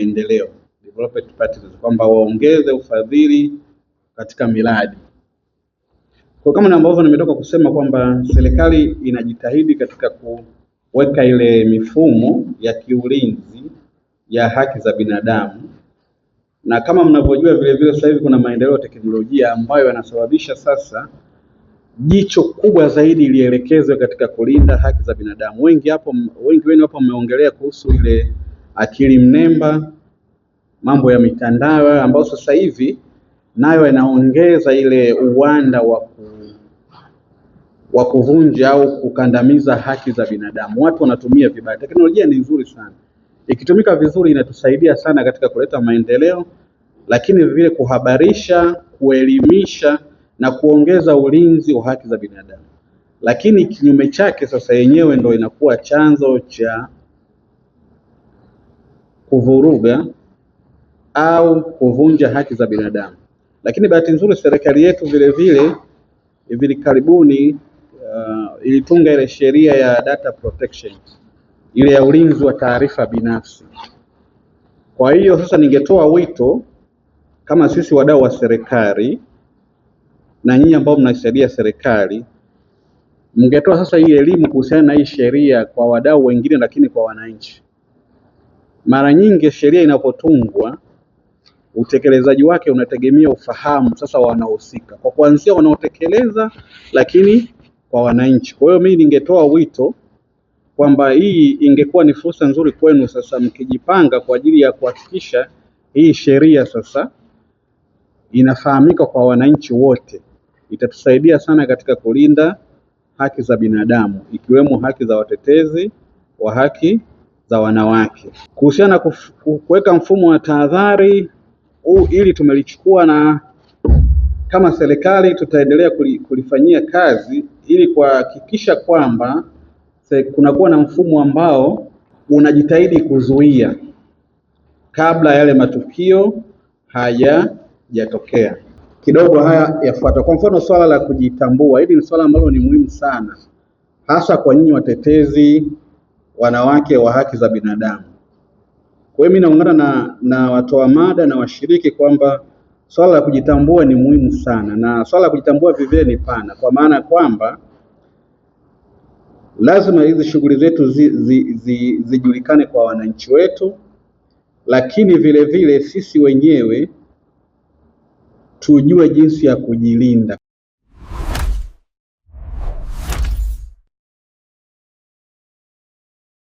maendeleo, development partners, kwamba waongeze ufadhili katika miradi. Kwa kama ambavyo nimetoka kusema kwamba serikali inajitahidi katika kuweka ile mifumo ya kiulinzi ya haki za binadamu, na kama mnavyojua vile vile sasa hivi kuna maendeleo ya teknolojia ambayo yanasababisha sasa jicho kubwa zaidi lielekezwe katika kulinda haki za binadamu. Wengi wenu hapo mmeongelea kuhusu ile akili mnemba, mambo ya mitandao ambayo sasa hivi nayo inaongeza ile uwanda wa kuvunja au kukandamiza haki za binadamu. Watu wanatumia vibaya. Teknolojia ni nzuri sana, ikitumika vizuri inatusaidia sana katika kuleta maendeleo, lakini vile kuhabarisha, kuelimisha na kuongeza ulinzi wa haki za binadamu. Lakini kinyume chake sasa yenyewe ndio inakuwa chanzo cha kuvuruga au kuvunja haki za binadamu. Lakini bahati nzuri serikali yetu vile vile hivi karibuni ilitunga ile sheria ya data protection, ile ya ulinzi wa taarifa binafsi. Kwa hiyo sasa ningetoa wito kama sisi wadau wa serikali na nyinyi ambao mnaisaidia serikali, mngetoa sasa hii elimu kuhusiana na hii sheria kwa wadau wengine, lakini kwa wananchi. Mara nyingi sheria inapotungwa utekelezaji wake unategemea ufahamu sasa wanaohusika, kwa kuanzia wanaotekeleza, lakini kwa wananchi. Kwa hiyo mimi ningetoa wito kwamba hii ingekuwa ni fursa nzuri kwenu sasa mkijipanga kwa ajili ya kuhakikisha hii sheria sasa inafahamika kwa wananchi wote. Itatusaidia sana katika kulinda haki za binadamu, ikiwemo haki za watetezi wa haki za wanawake. Kuhusiana na kuweka mfumo wa tahadhari ili tumelichukua, na kama serikali tutaendelea kulifanyia kazi ili kuhakikisha kwamba kunakuwa na mfumo ambao unajitahidi kuzuia kabla yale matukio hayajatokea. Kidogo haya yafuata. Kwa mfano swala la kujitambua, hili ni swala ambalo ni muhimu sana, hasa kwa nyinyi watetezi wanawake wa haki za binadamu. Kwa hiyo mimi naungana na watoa mada na washiriki kwamba swala la kujitambua ni muhimu sana, na swala la kujitambua vivyo ni pana, kwa maana kwamba lazima hizi shughuli zetu zijulikane kwa wananchi wetu, lakini vile vile sisi wenyewe tujue jinsi ya kujilinda.